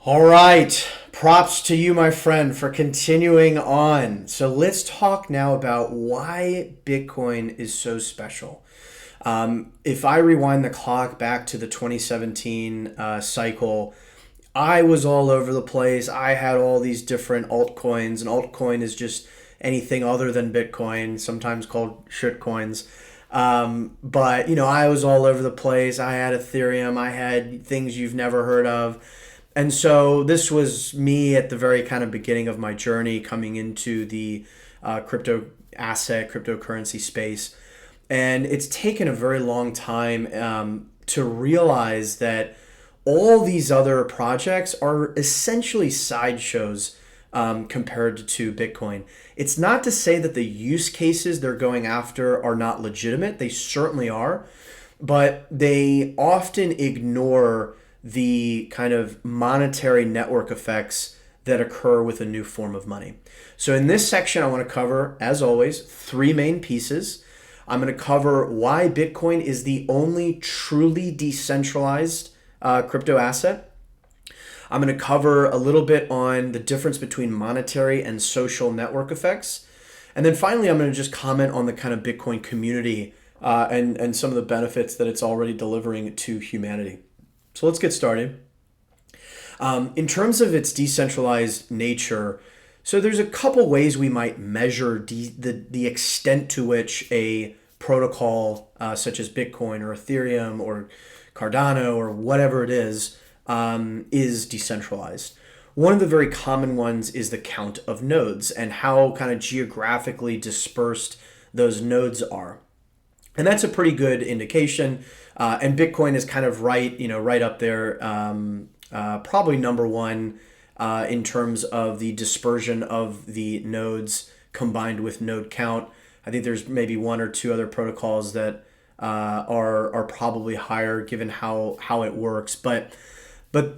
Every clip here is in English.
All right. Props to you, my friend, for continuing on. So let's talk now about why Bitcoin is so special. If I rewind the clock back to the 2017 cycle, I was all over the place. I had all these different altcoins. An altcoin is just anything other than Bitcoin, sometimes called shitcoins. But I was all over the place. I had Ethereum. I had things you've never heard of. And so this was me at the very kind of beginning of my journey coming into the cryptocurrency space. And it's taken a very long time to realize that all these other projects are essentially sideshows compared to Bitcoin. It's not to say that the use cases they're going after are not legitimate. They certainly are, but they often ignore the kind of monetary network effects that occur with a new form of money. So in this section, I want to cover, as always, three main pieces. I'm going to cover why Bitcoin is the only truly decentralized crypto asset. I'm going to cover a little bit on the difference between monetary and social network effects. And then finally, I'm going to just comment on the kind of Bitcoin community and some of the benefits that it's already delivering to humanity. So let's get started. In terms of its decentralized nature, so there's a couple ways we might measure the extent to which a protocol such as Bitcoin or Ethereum or Cardano or whatever it is decentralized. One of the very common ones is the count of nodes and how kind of geographically dispersed those nodes are. And that's a pretty good indication. And Bitcoin is kind of right up there, probably number one in terms of the dispersion of the nodes combined with node count. I think there's maybe one or two other protocols that are probably higher given how it works. But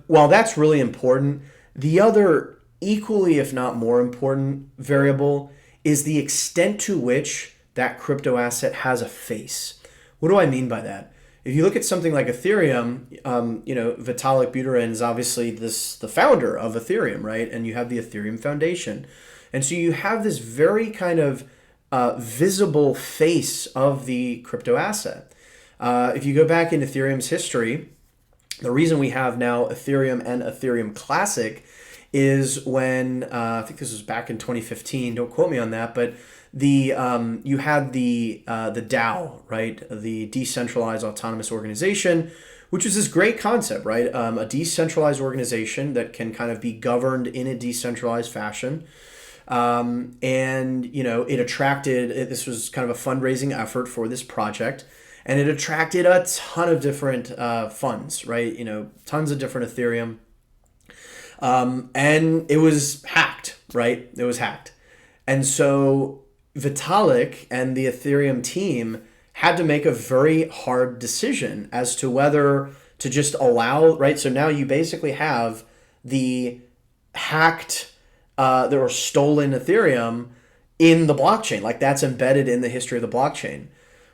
while that's really important, the other equally, if not more important variable is the extent to which that crypto asset has a face. What do I mean by that? If you look at something like Ethereum, Vitalik Buterin is obviously the founder of Ethereum, right? And you have the Ethereum Foundation. And so you have this very kind of visible face of the crypto asset. If you go back in Ethereum's history, the reason we have now Ethereum and Ethereum Classic is when, I think this was back in 2015, don't quote me on that, but you had the DAO, right? The Decentralized Autonomous Organization, which is this great concept, right? A decentralized organization that can kind of be governed in a decentralized fashion. It attracted, this was kind of a fundraising effort for this project, and it attracted a ton of different funds, right? Tons of different Ethereum. And it was hacked, right? It was hacked. And so Vitalik and the Ethereum team had to make a very hard decision as to whether to just allow, right? So now you basically have the hacked or stolen Ethereum in the blockchain. Like that's embedded in the history of the blockchain.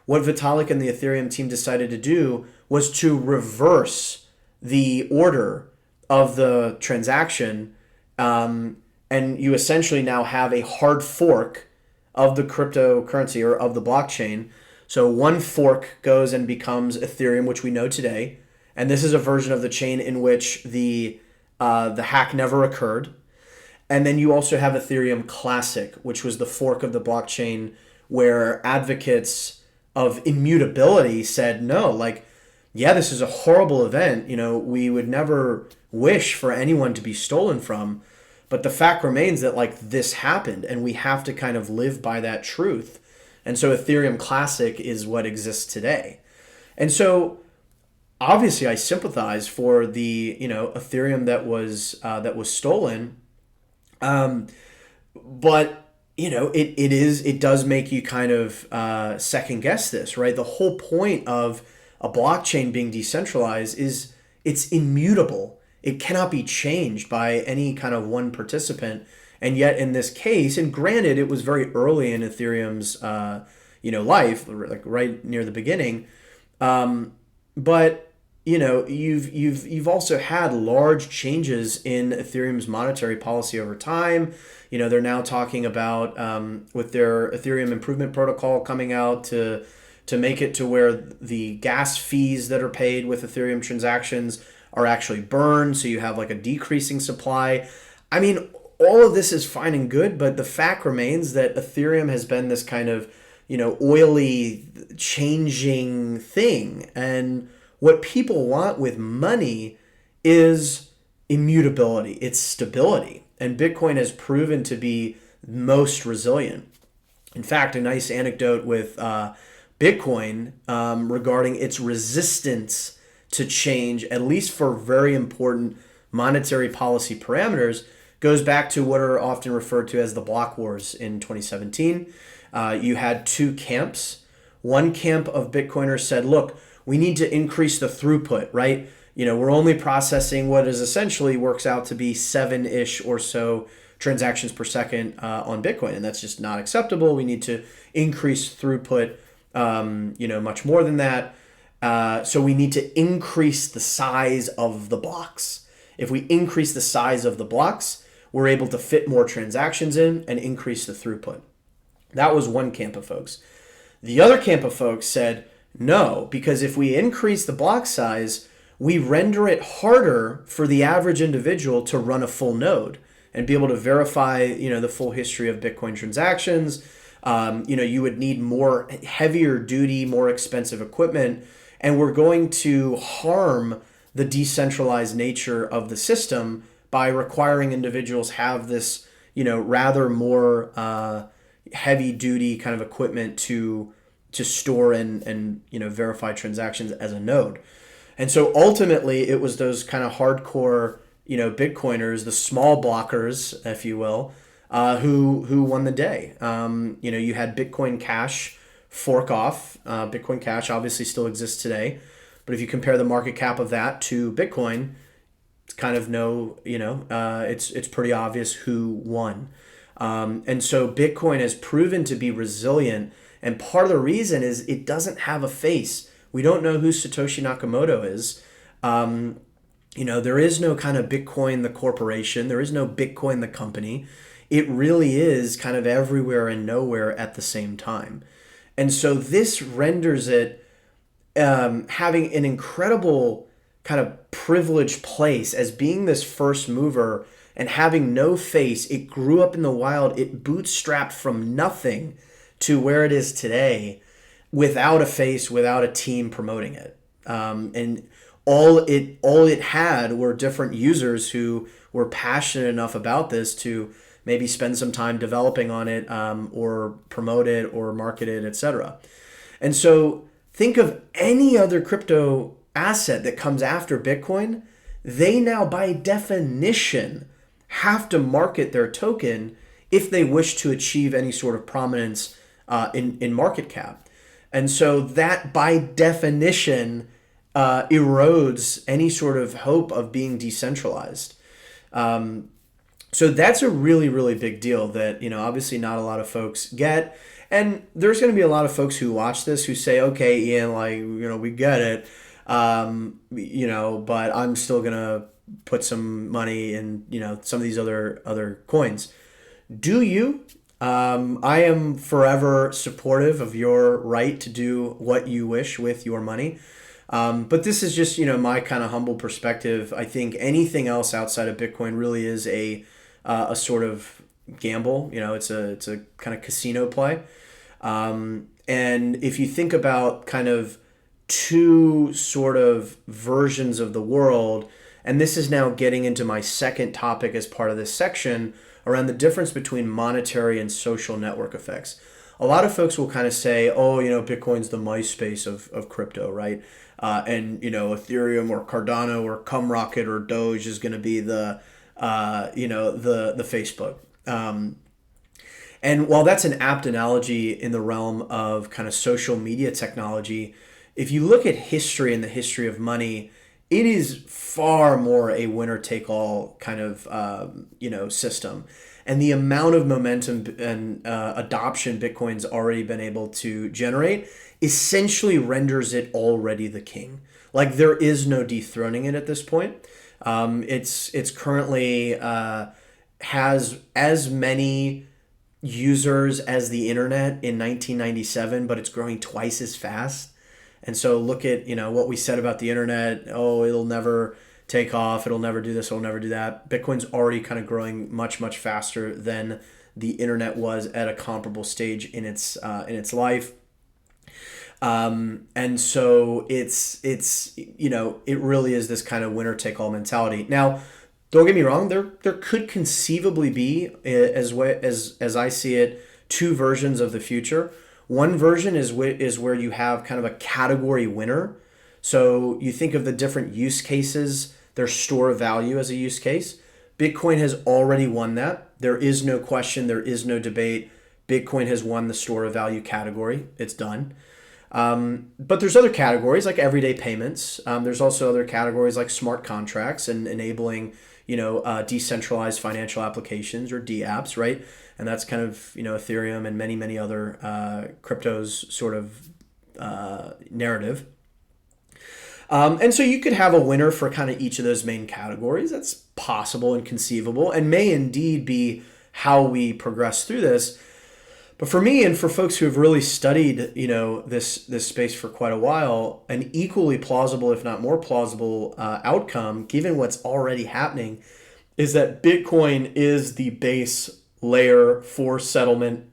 What Vitalik and the Ethereum team decided to do was to reverse the order of the transaction. And you essentially now have a hard fork of the cryptocurrency or of the blockchain. So one fork goes and becomes Ethereum, which we know today. And this is a version of the chain in which the hack never occurred. And then you also have Ethereum Classic, which was the fork of the blockchain where advocates of immutability said, no, like, yeah, this is a horrible event. We would never wish for anyone to be stolen from. But the fact remains that like this happened and we have to kind of live by that truth. And so Ethereum Classic is what exists today. And so obviously I sympathize for the, Ethereum that was stolen. But it does make you kind of second guess this, right? The whole point of a blockchain being decentralized is it's immutable. It cannot be changed by any kind of one participant. And yet in this case, and granted, it was very early in Ethereum's, life, like right near the beginning. But you've also had large changes in Ethereum's monetary policy over time. They're now talking about with their Ethereum improvement protocol coming out to make it to where the gas fees that are paid with Ethereum transactions are actually burned, so you have like a decreasing supply. I mean, all of this is fine and good, but the fact remains that Ethereum has been this kind of, oily changing thing. And what people want with money is immutability, it's stability. And Bitcoin has proven to be most resilient. In fact, a nice anecdote with Bitcoin regarding its resistance to change, at least for very important monetary policy parameters, goes back to what are often referred to as the block wars in 2017. You had two camps. One camp of Bitcoiners said, look, we need to increase the throughput, right? We're only processing what is essentially works out to be 7-ish or so transactions per second on Bitcoin. And that's just not acceptable. We need to increase throughput, much more than that. So we need to increase the size of the blocks. If we increase the size of the blocks, we're able to fit more transactions in and increase the throughput. That was one camp of folks. The other camp of folks said, no, because if we increase the block size, we render it harder for the average individual to run a full node and be able to verify, the full history of Bitcoin transactions. You would need more heavier duty, more expensive equipment, and we're going to harm the decentralized nature of the system by requiring individuals have this, rather more heavy duty kind of equipment to store and verify transactions as a node. And so ultimately it was those kind of hardcore, Bitcoiners, the small blockers, if you will, who won the day. You had Bitcoin Cash fork off. Bitcoin Cash obviously still exists today, but if you compare the market cap of that to Bitcoin, it's kind of it's pretty obvious who won. And so Bitcoin has proven to be resilient, and part of the reason is it doesn't have a face. We don't know who Satoshi Nakamoto is. There is no kind of Bitcoin the corporation. There is no Bitcoin the company. It really is kind of everywhere and nowhere at the same time. And so this renders it having an incredible kind of privileged place as being this first mover and having no face. It grew up in the wild. It bootstrapped from nothing to where it is today without a face, without a team promoting it. And all it had were different users who were passionate enough about this to maybe spend some time developing on it, or promote it or market it, etc. And so think of any other crypto asset that comes after Bitcoin. They now by definition have to market their token if they wish to achieve any sort of prominence in market cap. And so that by definition erodes any sort of hope of being decentralized. So that's a really, really big deal that, obviously not a lot of folks get. And there's going to be a lot of folks who watch this who say, okay, Ian, we get it, but I'm still going to put some money in, some of these other coins. Do you? I am forever supportive of your right to do what you wish with your money. But this is just, my kind of humble perspective. I think anything else outside of Bitcoin really is a sort of gamble. It's a kind of casino play. And if you think about kind of two sort of versions of the world, and this is now getting into my second topic as part of this section around the difference between monetary and social network effects. A lot of folks will kind of say, oh, Bitcoin's the MySpace of crypto, right? And, Ethereum or Cardano or Cumrocket or Doge is going to be the Facebook. And while that's an apt analogy in the realm of kind of social media technology, if you look at history and the history of money, it is far more a winner-take-all kind of, system. And the amount of momentum and adoption Bitcoin's already been able to generate essentially renders it already the king. Like there is no dethroning it at this point. It's currently has as many users as the internet in 1997, but it's growing twice as fast. And so look at, what we said about the internet. Oh, it'll never take off. It'll never do this. It'll never do that. Bitcoin's already kind of growing much, much faster than the internet was at a comparable stage in its life. And so it really is this kind of winner take all mentality. Now, don't get me wrong, there could conceivably be, as I see it, two versions of the future. One version is where you have kind of a category winner. So you think of the different use cases, their store of value as a use case. Bitcoin has already won that. There is no question, there is no debate. Bitcoin has won the store of value category. It's done. But there's other categories like everyday payments. There's also other categories like smart contracts and enabling, decentralized financial applications or DApps, right? And that's kind of, Ethereum and many, many other cryptos sort of narrative. And so you could have a winner for kind of each of those main categories. That's possible and conceivable and may indeed be how we progress through this. But for me and for folks who have really studied, this space for quite a while, an equally plausible, if not more plausible outcome, given what's already happening, is that Bitcoin is the base layer for settlement,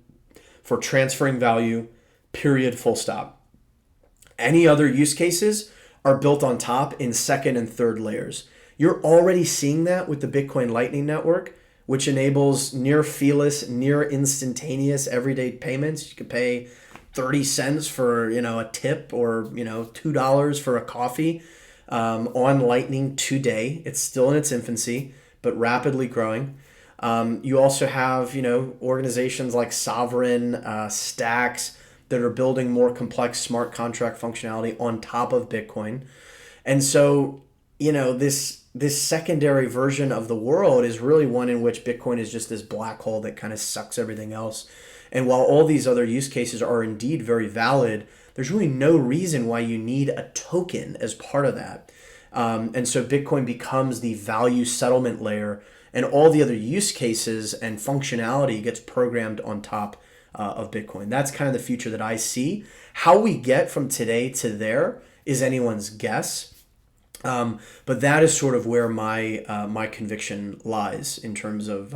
for transferring value, period, full stop. Any other use cases are built on top in second and third layers. You're already seeing that with the Bitcoin Lightning Network, which enables near feeless, near instantaneous everyday payments. You could pay 30 cents for, a tip or, $2 for a coffee on Lightning today. It's still in its infancy, but rapidly growing. You also have, organizations like Sovereign, Stacks that are building more complex smart contract functionality on top of Bitcoin. And so, this secondary version of the world is really one in which Bitcoin is just this black hole that kind of sucks everything else. And while all these other use cases are indeed very valid, there's really no reason why you need a token as part of that. And so Bitcoin becomes the value settlement layer, and all the other use cases and functionality gets programmed on top of Bitcoin. That's kind of the future that I see. How we get from today to there is anyone's guess. But that is sort of where my conviction lies in terms of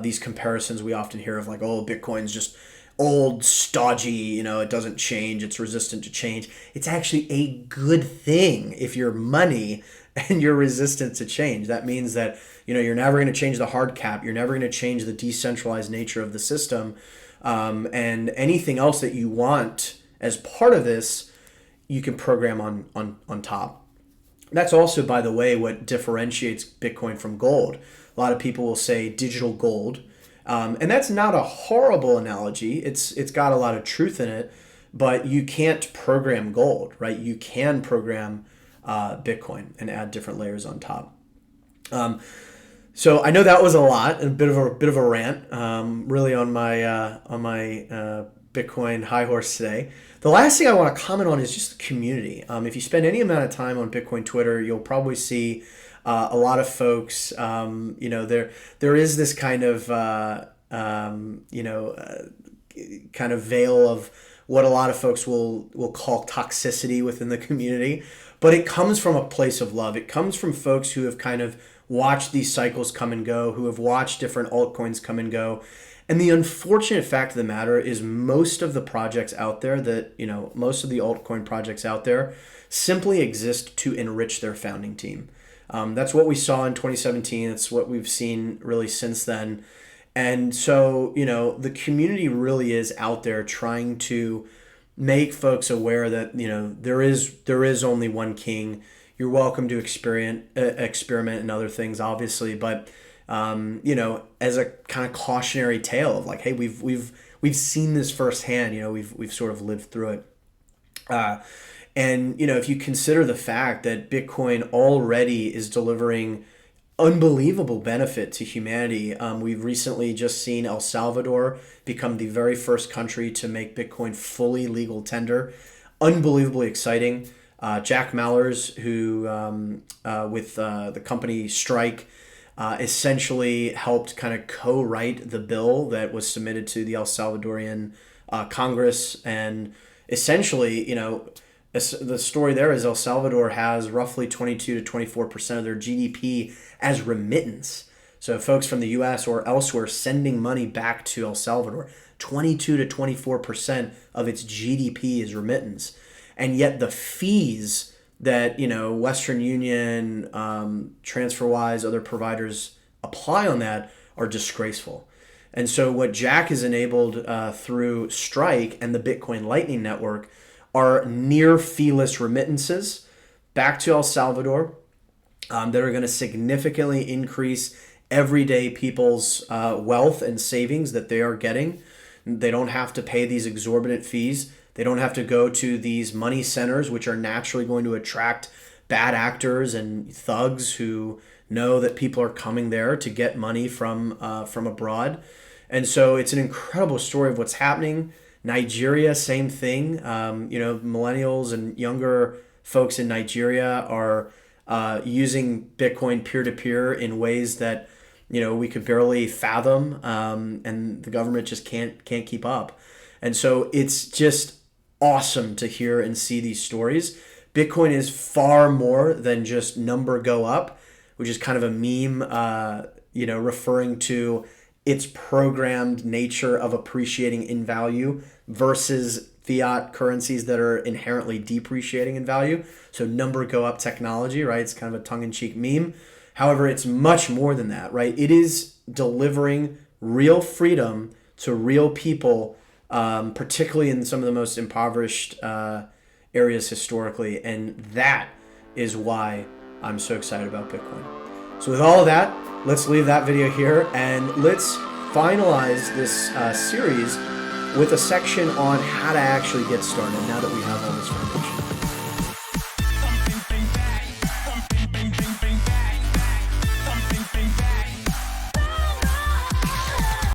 these comparisons we often hear of like, oh, Bitcoin's just old, stodgy, it doesn't change, it's resistant to change. It's actually a good thing if you're money and you're resistant to change. That means that, you're never going to change the hard cap. You're never going to change the decentralized nature of the system. And anything else that you want as part of this, you can program on top. That's also, by the way, what differentiates Bitcoin from gold. A lot of people will say digital gold. And that's not a horrible analogy. It's got a lot of truth in it, but you can't program gold, right? You can program Bitcoin and add different layers on top. So I know that was a lot, a bit of a rant, really on my Bitcoin high horse today. The last thing I want to comment on is just the community. If you spend any amount of time on Bitcoin Twitter, you'll probably see a lot of folks. There is this kind of kind of veil of what a lot of folks will call toxicity within the community, but it comes from a place of love. It comes from folks who have kind of watched these cycles come and go, who have watched different altcoins come and go. And the unfortunate fact of the matter is most of the projects out there most of the altcoin projects out there simply exist to enrich their founding team. That's what we saw in 2017. It's what we've seen really since then. And so, the community really is out there trying to make folks aware that, there is only one king. You're welcome to experiment and other things, obviously, but as a kind of cautionary tale of like, hey, we've seen this firsthand. We've sort of lived through it. And if you consider the fact that Bitcoin already is delivering unbelievable benefit to humanity. We've recently just seen El Salvador become the very first country to make Bitcoin fully legal tender. Unbelievably exciting. Jack Mallers, who with the company Strike, essentially helped kind of co-write the bill that was submitted to the El Salvadorian Congress. And essentially, the story there is El Salvador has roughly 22 to 24% of their GDP as remittance. So folks from the US or elsewhere sending money back to El Salvador, 22 to 24% of its GDP is remittance. And yet the fees that, Western Union, TransferWise, other providers apply on that are disgraceful. And so what Jack has enabled through Strike and the Bitcoin Lightning Network are near feeless remittances back to El Salvador that are going to significantly increase everyday people's wealth and savings that they are getting. They don't have to pay these exorbitant fees. They don't have to go to these money centers, which are naturally going to attract bad actors and thugs who know that people are coming there to get money from abroad. And so it's an incredible story of what's happening. Nigeria, same thing. Millennials and younger folks in Nigeria are using Bitcoin peer-to-peer in ways that we could barely fathom, and the government just can't keep up. And so it's just awesome to hear and see these stories. Bitcoin is far more than just number go up, which is kind of a meme, referring to its programmed nature of appreciating in value versus fiat currencies that are inherently depreciating in value. So number go up technology, right? It's kind of a tongue-in-cheek meme. However, it's much more than that, right? It is delivering real freedom to real people, particularly in some of the most impoverished areas historically. And that is why I'm so excited about Bitcoin. So with all of that, let's leave that video here and let's finalize this series with a section on how to actually get started now that we have all this information.